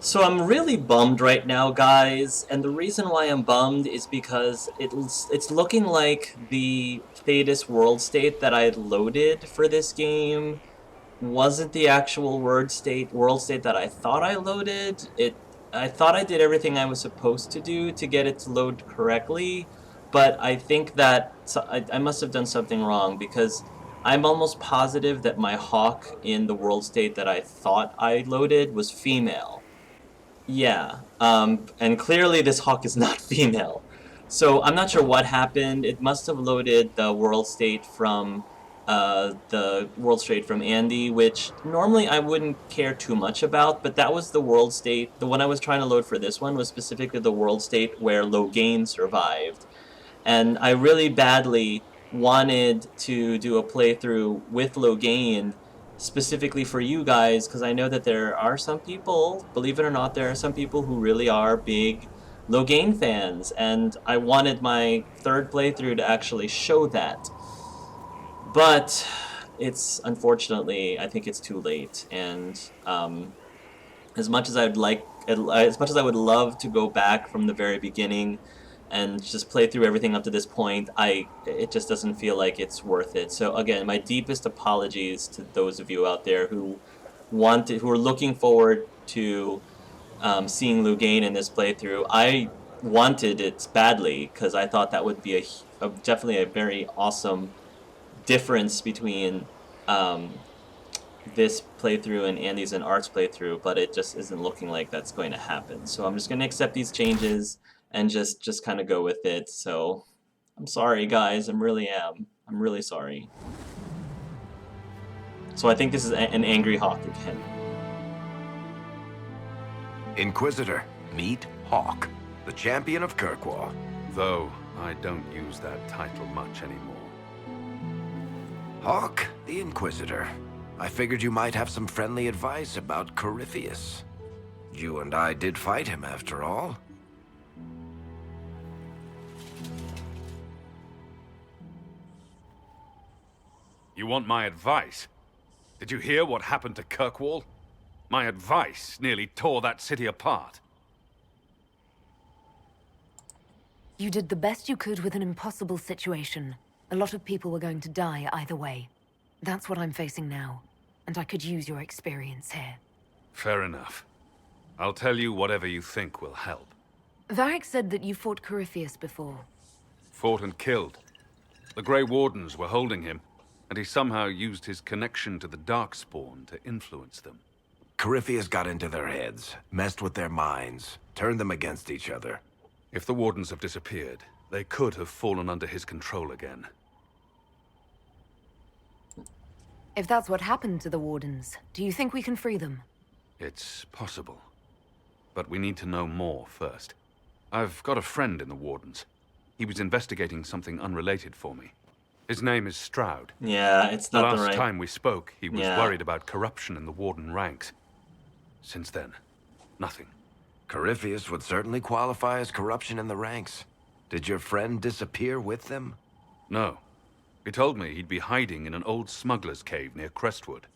So I'm really bummed right now, guys, and the reason why I'm bummed is because it's looking like the Thetis world state that I had loaded for this game wasn't the actual world state that I thought I loaded. I thought I did everything I was supposed to do to get it to load correctly, but I think that I must have done something wrong because I'm almost positive that my Hawke in the world state that I thought I loaded was female. Yeah, and clearly this Hawke is not female. So I'm not sure what happened. It must have loaded the world state from Andy, which normally I wouldn't care too much about, but that was the world state. The one I was trying to load for this one was specifically the world state where Loghain survived. And I really badly wanted to do a playthrough with Loghain specifically for you guys, because I know that there are some people, believe it or not, there are some people who really are big Loghain fans, and I wanted my third playthrough to actually show that. But it's, unfortunately, I think it's too late, and as much as I would love to go back from the very beginning and just play through everything up to this point, it just doesn't feel like it's worth it. So again, my deepest apologies to those of you out there who are looking forward to seeing Loghain in this playthrough. I wanted it badly because I thought that would be definitely a very awesome difference between this playthrough and Andy's and Art's playthrough, but it just isn't looking like that's going to happen. So I'm just going to accept these changes and just kind of go with it. So I'm sorry, guys. I'm really sorry. So I think this is an angry Hawke again. Inquisitor, meet Hawke, the champion of Kirkwall. Though I don't use that title much anymore. Hawke, the Inquisitor. I figured you might have some friendly advice about Corypheus. You and I did fight him, after all. You want my advice? Did you hear what happened to Kirkwall? My advice nearly tore that city apart. You did the best you could with an impossible situation. A lot of people were going to die either way. That's what I'm facing now, and I could use your experience here. Fair enough. I'll tell you whatever you think will help. Varric said that you fought Corypheus before. Fought and killed. The Grey Wardens were holding him, and he somehow used his connection to the Darkspawn to influence them. Corypheus got into their heads, messed with their minds, turned them against each other. If the Wardens have disappeared, they could have fallen under his control again. If that's what happened to the Wardens, do you think we can free them? It's possible. But we need to know more first. I've got a friend in the Wardens. He was investigating something unrelated for me. His name is Stroud. Yeah, it's not the right... Last time we spoke, he was worried about corruption in the Warden ranks. Since then, nothing. Corypheus would certainly qualify as corruption in the ranks. Did your friend disappear with them? No. He told me he'd be hiding in an old smuggler's cave near Crestwood.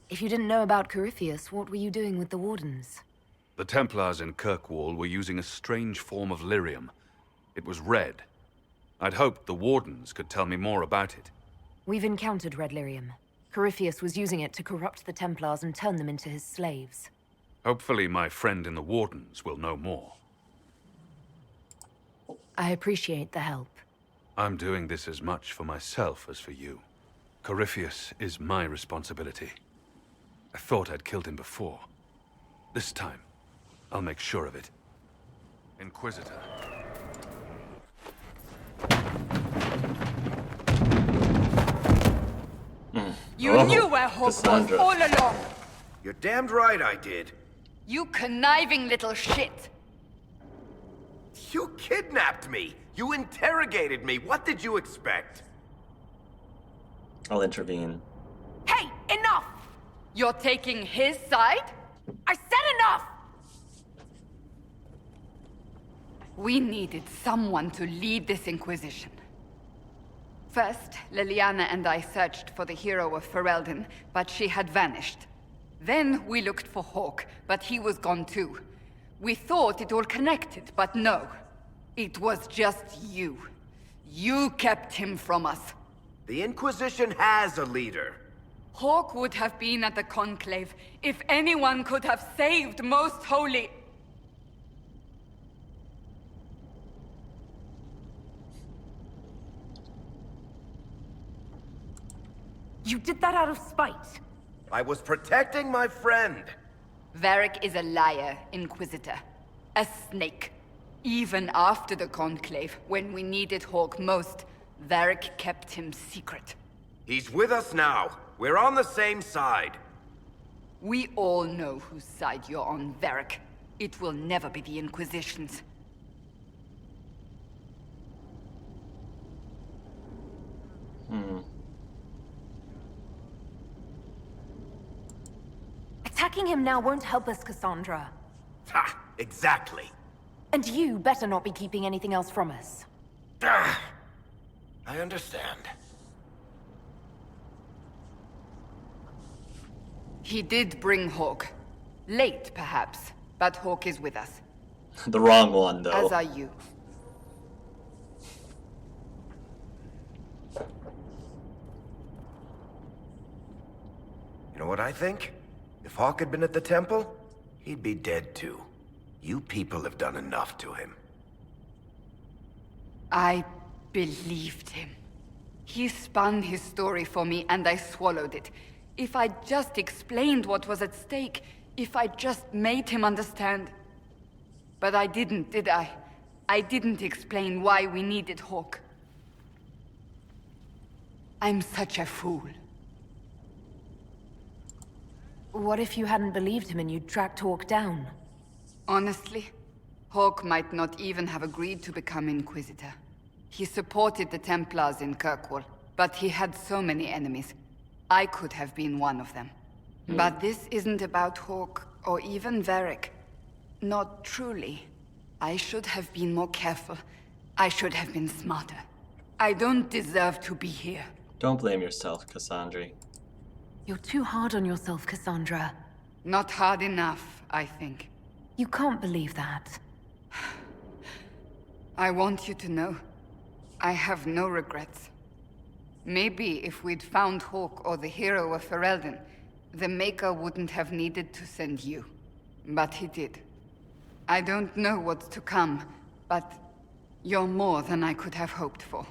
If you didn't know about Corypheus, what were you doing with the Wardens? The Templars in Kirkwall were using a strange form of lyrium. It was red. I'd hoped the Wardens could tell me more about it. We've encountered red lyrium. Corypheus was using it to corrupt the Templars and turn them into his slaves. Hopefully my friend in the Wardens will know more. I appreciate the help. I'm doing this as much for myself as for you. Corypheus is my responsibility. I thought I'd killed him before. This time, I'll make sure of it. Inquisitor. You knew where Hawke was all along! You're damned right I did. You conniving little shit! You kidnapped me! You interrogated me! What did you expect? I'll intervene. Hey, enough! You're taking his side? I said enough! We needed someone to lead this Inquisition. First, Liliana and I searched for the hero of Ferelden, but she had vanished. Then we looked for Hawke, but he was gone too. We thought it all connected, but no. It was just you. You kept him from us. The Inquisition has a leader. Hawke would have been at the Conclave if anyone could have saved Most Holy... You did that out of spite. I was protecting my friend. Varric is a liar, Inquisitor. A snake. Even after the Conclave, when we needed Hawke most, Varric kept him secret. He's with us now. We're on the same side. We all know whose side you're on, Varric. It will never be the Inquisition's. Attacking him now won't help us, Cassandra. Ha! Exactly. And you better not be keeping anything else from us. Ah, I understand. He did bring Hawke. Late, perhaps, but Hawke is with us. The wrong one, though. As are you. You know what I think? If Hawke had been at the temple, he'd be dead too. You people have done enough to him. I believed him. He spun his story for me, and I swallowed it. If I just explained what was at stake, if I just made him understand. But I didn't, did I? I didn't explain why we needed Hawke. I'm such a fool. What if you hadn't believed him and you'd tracked Hawke down? Honestly, Hawke might not even have agreed to become Inquisitor. He supported the Templars in Kirkwall, but he had so many enemies. I could have been one of them. But this isn't about Hawke, or even Varric. Not truly. I should have been more careful. I should have been smarter. I don't deserve to be here. Don't blame yourself, Cassandra. You're too hard on yourself, Cassandra. Not hard enough, I think. You can't believe that. I want you to know, I have no regrets. Maybe if we'd found Hawke or the hero of Ferelden, the Maker wouldn't have needed to send you. But he did. I don't know what's to come, but you're more than I could have hoped for.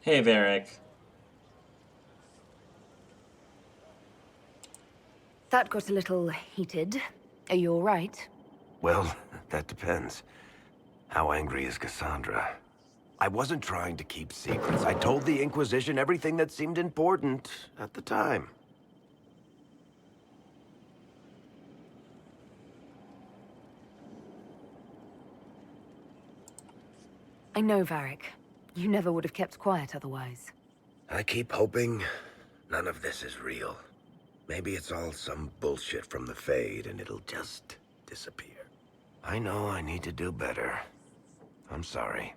Hey, Varric. That got a little heated. Are you all right? Well, that depends. How angry is Cassandra? I wasn't trying to keep secrets. I told the Inquisition everything that seemed important at the time. I know, Varric. You never would have kept quiet otherwise. I keep hoping none of this is real. Maybe it's all some bullshit from the Fade and it'll just disappear. I know I need to do better. I'm sorry.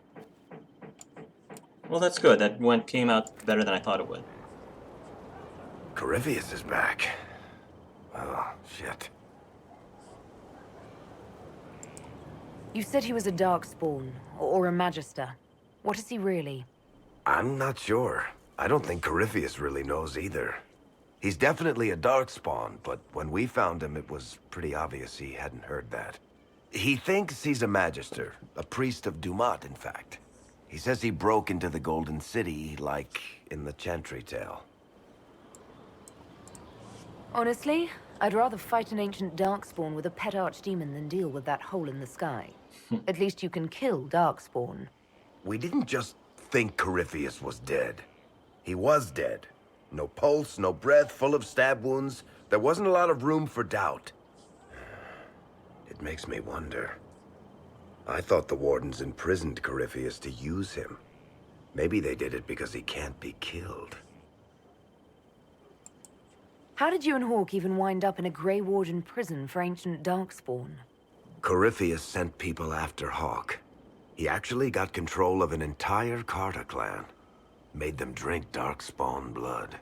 Well, that's good. That one came out better than I thought it would. Corypheus is back. Oh, shit. You said he was a Darkspawn, or a Magister. What is he really? I'm not sure. I don't think Corypheus really knows either. He's definitely a Darkspawn, but when we found him, it was pretty obvious he hadn't heard that. He thinks he's a Magister, a priest of Dumat, in fact. He says he broke into the Golden City, like in the Chantry tale. Honestly, I'd rather fight an ancient Darkspawn with a pet archdemon than deal with that hole in the sky. At least you can kill Darkspawn. We didn't just think Corypheus was dead. He was dead. No pulse, no breath, full of stab wounds. There wasn't a lot of room for doubt. It makes me wonder. I thought the Wardens imprisoned Corypheus to use him. Maybe they did it because he can't be killed. How did you and Hawke even wind up in a Grey Warden prison for ancient Darkspawn? Corypheus sent people after Hawke. He actually got control of an entire Carter clan. Made them drink Darkspawn blood.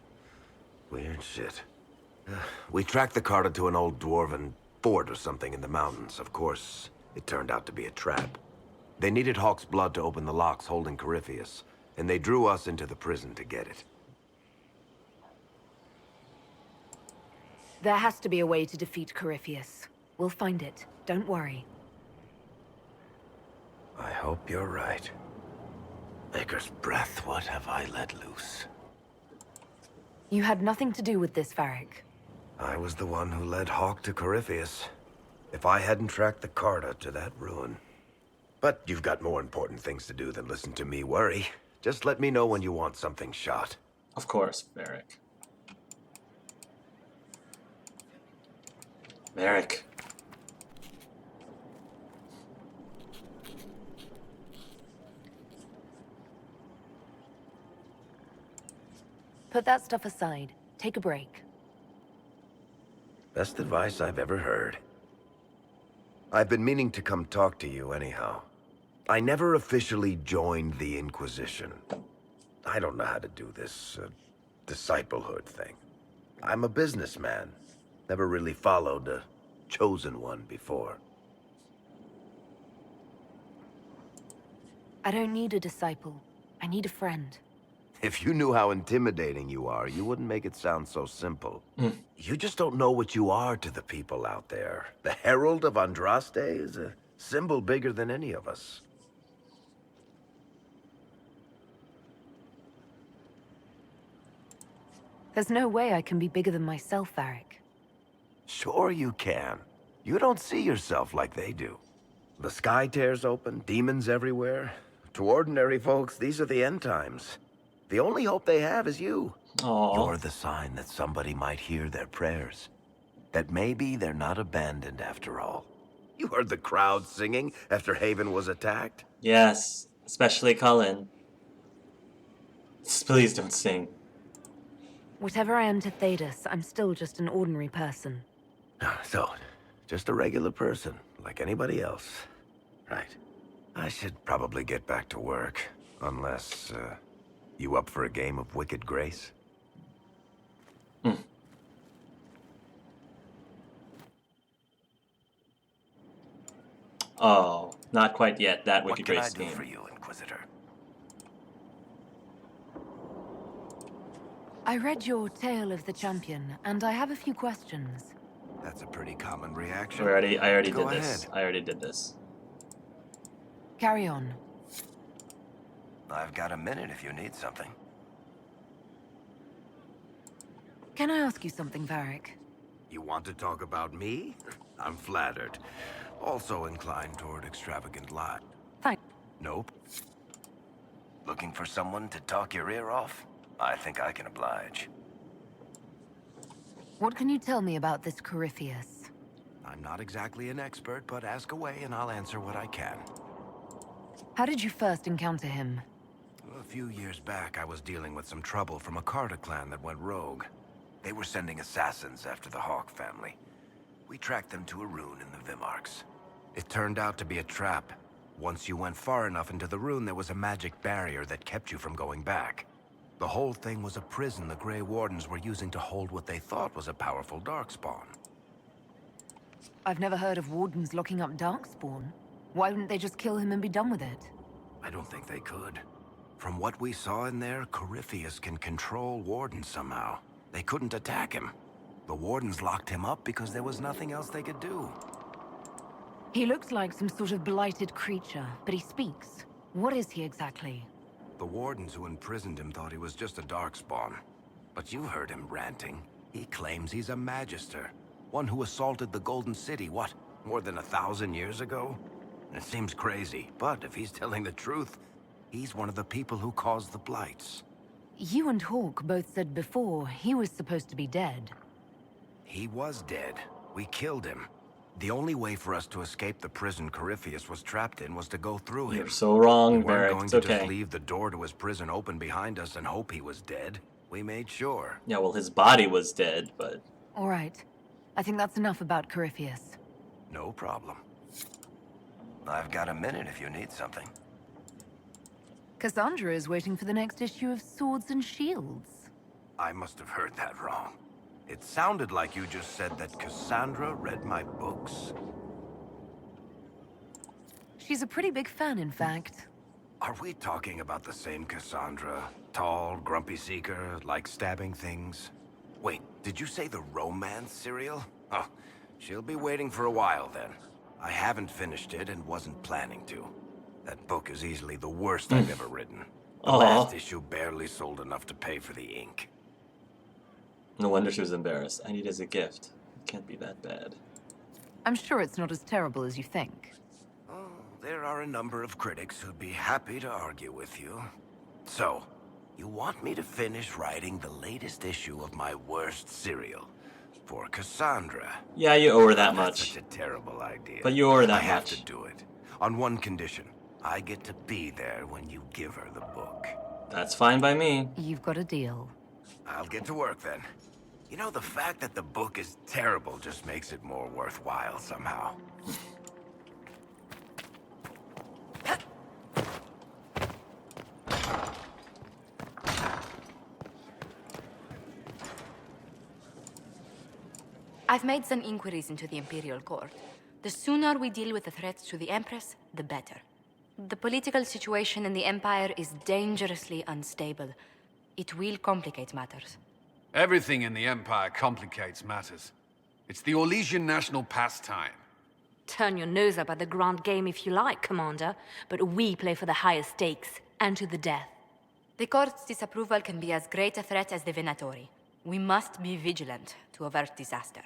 Weird shit. We tracked the carter to an old dwarven fort or something in the mountains. Of course, it turned out to be a trap. They needed Hawke's blood to open the locks holding Corypheus, and they drew us into the prison to get it. There has to be a way to defeat Corypheus. We'll find it. Don't worry. I hope you're right. Maker's breath, what have I let loose? You had nothing to do with this, Varric. I was the one who led Hawke to Corypheus. If I hadn't tracked the carter to that ruin. But you've got more important things to do than listen to me worry. Just let me know when you want something shot. Of course, Varric. Varric. Put that stuff aside. Take a break. Best advice I've ever heard. I've been meaning to come talk to you anyhow. I never officially joined the Inquisition. I don't know how to do this, disciplehood thing. I'm a businessman. Never really followed a chosen one before. I don't need a disciple. I need a friend. If you knew how intimidating you are, you wouldn't make it sound so simple. You just don't know what you are to the people out there. The Herald of Andraste is a symbol bigger than any of us. There's no way I can be bigger than myself, Varric. Sure you can. You don't see yourself like they do. The sky tears open, demons everywhere. To ordinary folks, these are the end times. The only hope they have is you. Aww. You're the sign that somebody might hear their prayers. That maybe they're not abandoned after all. You heard the crowd singing after Haven was attacked? Yes, especially Cullen. Please don't sing. Whatever I am to Thedas, I'm still just an ordinary person. So, just a regular person, like anybody else. Right. I should probably get back to work. Unless, you up for a game of Wicked Grace? Oh, not quite yet. That What Wicked can I Grace do game. for you, Inquisitor? I read your Tale of the Champion, and I have a few questions. That's a pretty common reaction. I already Go did this. ahead. I already did this. Carry on. I've got a minute if you need something. Can I ask you something, Varric? You want to talk about me? I'm flattered. Also inclined toward extravagant lie. Fine. Nope. Looking for someone to talk your ear off? I think I can oblige. What can you tell me about this Corypheus? I'm not exactly an expert, but ask away and I'll answer what I can. How did you first encounter him? A few years back, I was dealing with some trouble from a Carter clan that went rogue. They were sending assassins after the Hawke family. We tracked them to a ruin in the Vimarks. It turned out to be a trap. Once you went far enough into the ruin, there was a magic barrier that kept you from going back. The whole thing was a prison the Grey Wardens were using to hold what they thought was a powerful Darkspawn. I've never heard of Wardens locking up Darkspawn. Why wouldn't they just kill him and be done with it? I don't think they could. From what we saw in there, Corypheus can control Wardens somehow. They couldn't attack him. The Wardens locked him up because there was nothing else they could do. He looks like some sort of blighted creature, but he speaks. What is he exactly? The Wardens who imprisoned him thought he was just a Darkspawn. But you heard him ranting. He claims he's a Magister. One who assaulted the Golden City, what, more than 1,000 years ago? It seems crazy, but if he's telling the truth, he's one of the people who caused the Blights. You and Hawke both said before he was supposed to be dead. He was dead. We killed him. The only way for us to escape the prison Corypheus was trapped in was to go through him. You're so wrong, We weren't Varric. going It's to just okay. leave the door to his prison open behind us and hope he was dead. We made sure. Yeah, well, his body was dead, but... All right. I think that's enough about Corypheus. No problem. I've got a minute if you need something. Cassandra is waiting for the next issue of Swords and Shields. I must have heard that wrong. It sounded like you just said that Cassandra read my books. She's a pretty big fan, in fact. Are we talking about the same Cassandra? Tall, grumpy seeker, like stabbing things? Wait, did you say the romance serial? Oh, she'll be waiting for a while then. I haven't finished it and wasn't planning to. That book is easily the worst I've ever written. The Aw. last issue barely sold enough to pay for the ink. No wonder she was embarrassed. I need it as a gift. It can't be that bad. I'm sure it's not as terrible as you think. Oh, there are a number of critics who'd be happy to argue with you. So, you want me to finish writing the latest issue of my worst serial for Cassandra? Yeah, you owe her that That's much. such a terrible idea. But you owe her that I have much. to do it. On one condition. I get to be there when you give her the book. That's fine by me. You've got a deal. I'll get to work then. You know, the fact that the book is terrible just makes it more worthwhile somehow. I've made some inquiries into the Imperial Court. The sooner we deal with the threats to the Empress, the better. The political situation in the Empire is dangerously unstable. It will complicate matters. Everything in the Empire complicates matters. It's the Orlesian national pastime. Turn your nose up at the grand game if you like, Commander, but we play for the highest stakes, and to the death. The Court's disapproval can be as great a threat as the Venatori. We must be vigilant to avert disaster.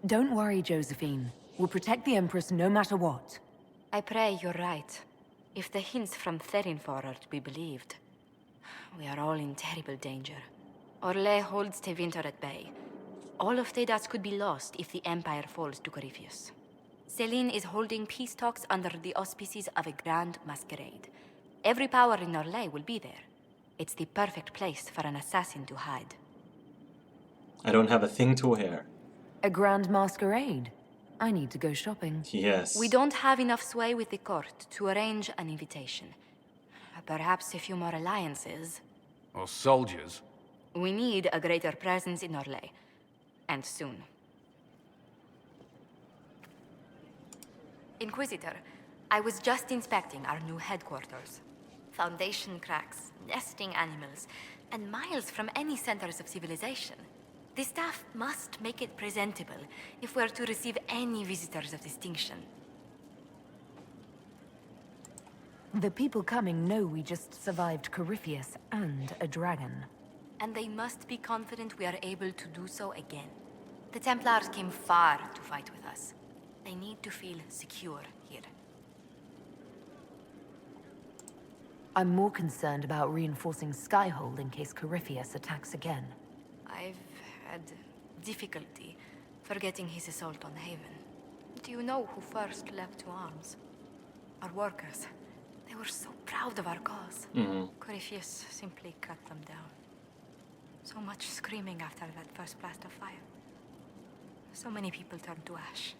Don't worry, Josephine. We'll protect the Empress no matter what. I pray you're right. If the hints from Therinfor are to be believed, we are all in terrible danger. Orlais holds Tevinter at bay. All of Tedas could be lost if the Empire falls to Corypheus. Selene is holding peace talks under the auspices of a grand masquerade. Every power in Orlais will be there. It's the perfect place for an assassin to hide. I don't have a thing to wear. A grand masquerade. I need to go shopping. Yes. We don't have enough sway with the court to arrange an invitation. Perhaps a few more alliances. Or soldiers. We need a greater presence in Orlais. And soon. Inquisitor, I was just inspecting our new headquarters. Foundation cracks, nesting animals, and miles from any centers of civilization. The staff must make it presentable if we're to receive any visitors of distinction. The people coming know we just survived Corypheus and a dragon. And they must be confident we are able to do so again. The Templars came far to fight with us. They need to feel secure here. I'm more concerned about reinforcing Skyhold in case Corypheus attacks again. I've had difficulty forgetting his assault on Haven. Do you know who first leapt to arms? Our workers. They were so proud of our cause. Corypheus simply cut them down. So much screaming after that first blast of fire. So many people turned to ash.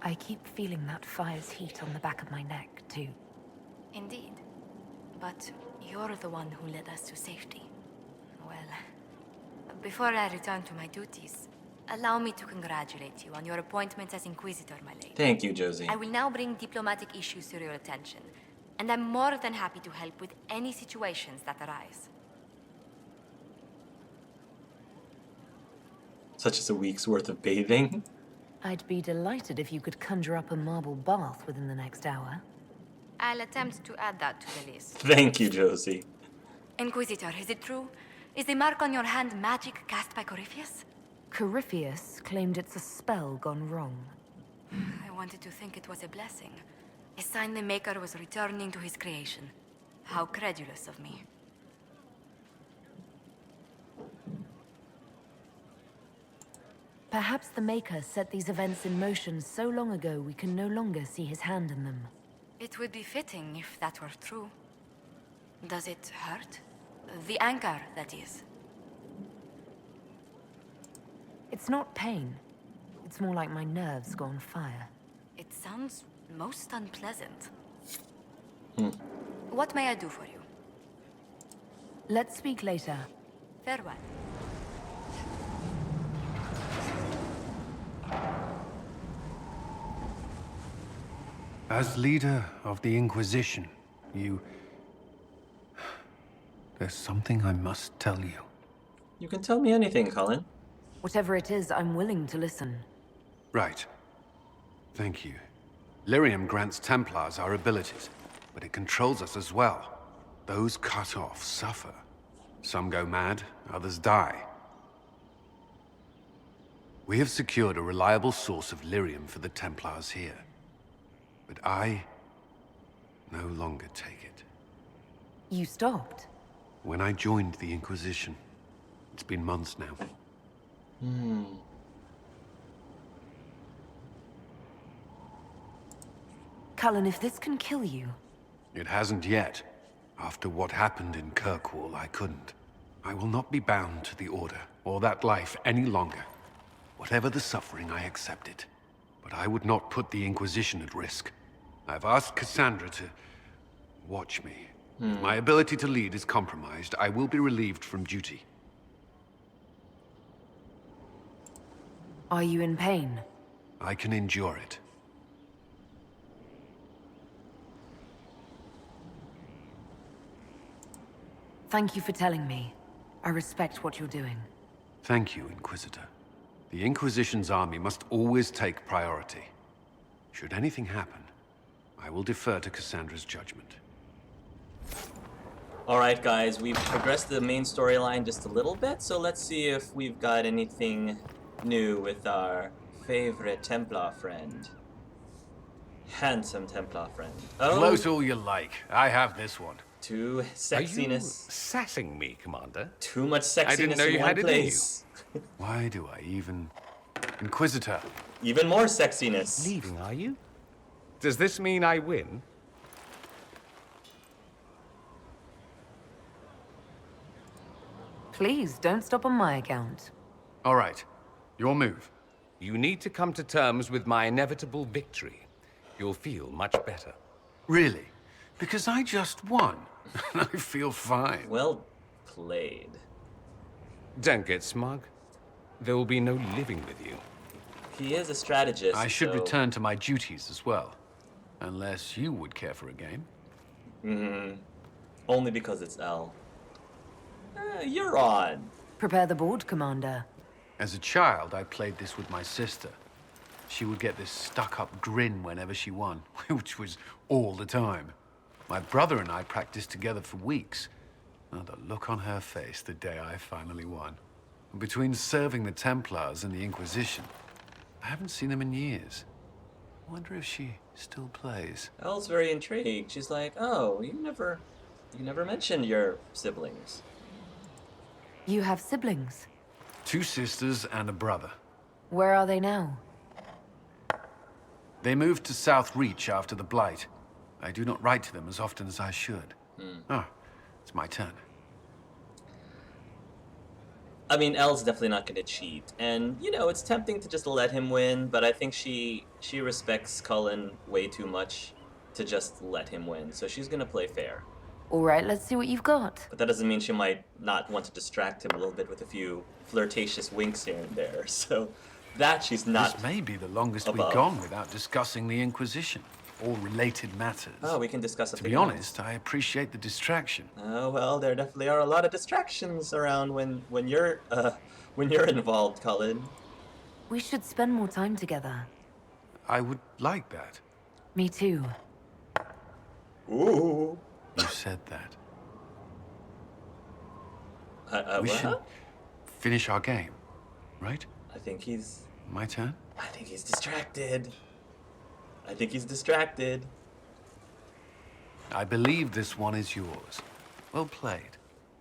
I keep feeling that fire's heat on the back of my neck, too. Indeed. But you're the one who led us to safety. Well, before I return to my duties, allow me to congratulate you on your appointment as Inquisitor, my lady. Thank you, Josie. I will now bring diplomatic issues to your attention, and I'm more than happy to help with any situations that arise. Such as a week's worth of bathing. I'd be delighted if you could conjure up a marble bath within the next hour. I'll attempt to add that to the list. Thank you, Josie. Inquisitor, is it true? Is the mark on your hand magic cast by Corypheus? Corypheus claimed it's a spell gone wrong. I wanted to think it was a blessing. A sign the Maker was returning to his creation. How credulous of me. Perhaps the Maker set these events in motion so long ago we can no longer see his hand in them. It would be fitting if that were true. Does it hurt? The anchor, that is. It's not pain. It's more like my nerves go on fire. sounds most unpleasant. Hmm. What may I do for you? Let's speak later. Farewell. As leader of the Inquisition, there's something I must tell you. You can tell me anything, Cullen. Whatever it is, I'm willing to listen. Right. Thank you. Lyrium grants Templars our abilities, but it controls us as well. Those cut off suffer. Some go mad, others die. We have secured a reliable source of lyrium for the Templars here. But I no longer take it. You stopped? When I joined the Inquisition, it's been months now. Cullen, if this can kill you... It hasn't yet. After what happened in Kirkwall, I couldn't. I will not be bound to the Order, or that life any longer. Whatever the suffering, I accept it. But I would not put the Inquisition at risk. I've asked Cassandra to watch me. If my ability to lead is compromised, I will be relieved from duty. Are you in pain? I can endure it. Thank you for telling me. I respect what you're doing. Thank you, Inquisitor. The Inquisition's army must always take priority. Should anything happen, I will defer to Cassandra's judgment. Alright guys, we've progressed the main storyline just a little bit, so let's see if we've got anything new with our favorite Templar friend. Handsome Templar friend. Oh, Gloat all you like. I have this one. too Are you sexiness. sassing me, Commander? Too much sexiness I didn't know in you one had it in you. place. Why do I even... Inquisitor, Even more sexiness. Leaving, are you? Does this mean I win? Please, don't stop on my account. all right. Your move. You need to come to terms with my inevitable victory. You'll feel much better. Really? Because I just won. I feel fine. Well played. Don't get smug. There will be no living with you. He is a strategist. I should so- return to my duties as well. Unless you would care for a game. Only because it's L. You're on. Prepare the board, Commander. As a child, I played this with my sister. She would get this stuck-up grin whenever she won, which was all the time. My brother and I practiced together for weeks. Oh, the look on her face the day I finally won. Between serving the Templars and the Inquisition, I haven't seen them in years. I wonder if she still plays. Elle's very intrigued. She's like, oh, you never mentioned your siblings. You have siblings. 2 sisters and a brother. Where are they now? They moved to South Reach after the Blight. I do not write to them as often as I should. Oh, it's my turn. I mean, Elle's definitely not going to cheat, and you know it's tempting to just let him win. But I think she respects Cullen way too much to just let him win, so she's going to play fair. All right, let's see what you've got. But that doesn't mean she might not want to distract him a little bit with a few flirtatious winks here and there. So that she's not. This may be the longest above. we've gone without discussing the Inquisition, or related matters. Oh, we can discuss it. To be honest, I appreciate the distraction. Oh well, there definitely are a lot of distractions around when you're involved, Cullen. We should spend more time together. I would like that. Me too. Ooh. You said that. We What? should finish our game, right? I think he's My turn? distracted. I think he's distracted. I believe this one is yours. Well played.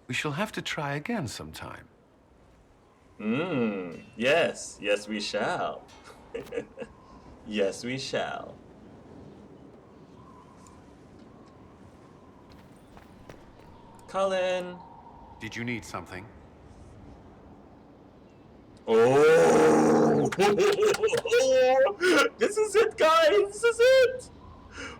We shall have to try again sometime. Yes. Yes, we shall. Yes, we shall. Cullen. Did you need something? Oh! This is it, guys. This is it.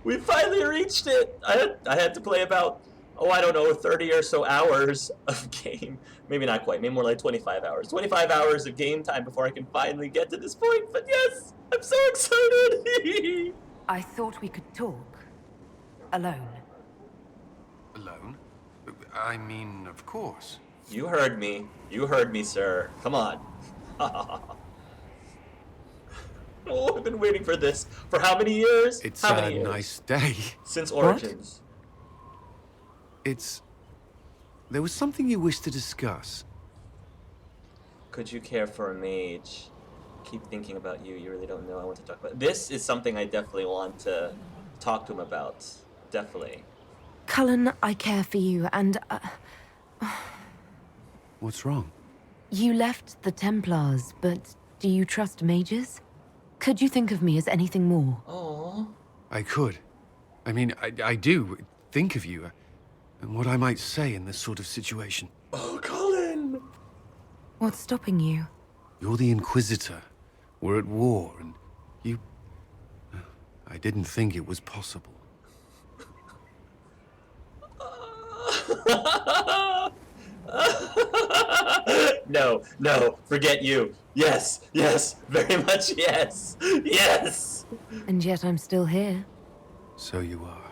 We finally reached it. I had to play about, I don't know, 30 or so hours of game. Maybe not quite. Maybe more like 25 hours. 25 hours of game time before I can finally get to this point. But yes, I'm so excited. I thought we could talk. Alone. Alone? I mean, of course. You heard me. You heard me, sir. Come on. Oh, I've been waiting for this for how many years? It's how a many years? nice day. Since Origins. There was something you wished to discuss. Could you care for a mage? Keep thinking about you. You really don't know. I want to talk about. This is something I definitely want to talk to him about. Definitely. Cullen, I care for you, and What's wrong? you left the Templars, but do you trust mages? Could you think of me as anything more? Oh. I could. I mean, I do think of you, and what I might say in this sort of situation. Oh, Cullen. What's stopping you? You're the Inquisitor. We're at war, and you... I didn't think it was possible. No, forget you. Yes, very much yes. Yes! And yet I'm still here. So you are.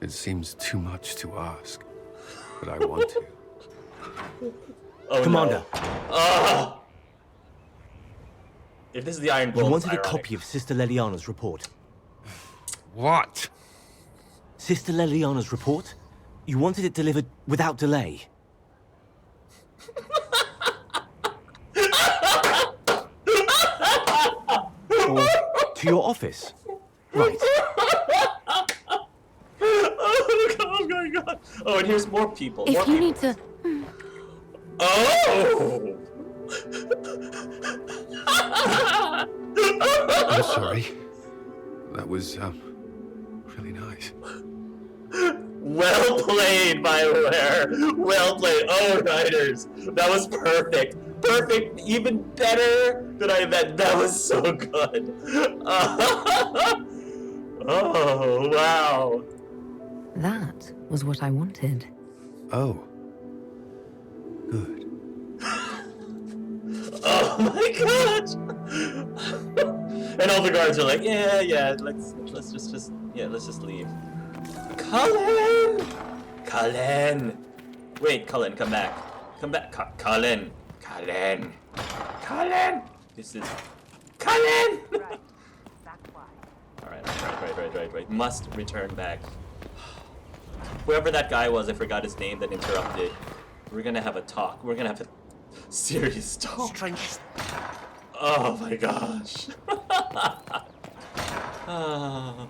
It seems too much to ask, but I want to. Oh, Commander. No. Oh! If this is the Iron Bull, You wanted it's a copy of Sister Leliana's report. What? Sister Leliana's report? You wanted it delivered without delay. Or to your office. Right. Oh my god. Oh, and here's more people. If more you people. need to... Oh! I'm sorry. That was, really nice. Well played, BioWare. Well played. Oh, Riders. That was perfect. Perfect. Even better than I meant. That was so good. Oh, wow. That was what I wanted. Oh. Good. Oh my god! And all the guards are like, yeah, let's just leave. Cullen! Wait, Cullen, come back. Come back. Cullen! This is... Cullen! Right. Must return back. Whoever that guy was, I forgot his name, that interrupted. We're gonna have a talk. We're gonna have a serious talk. Strange. Oh my gosh. Ah.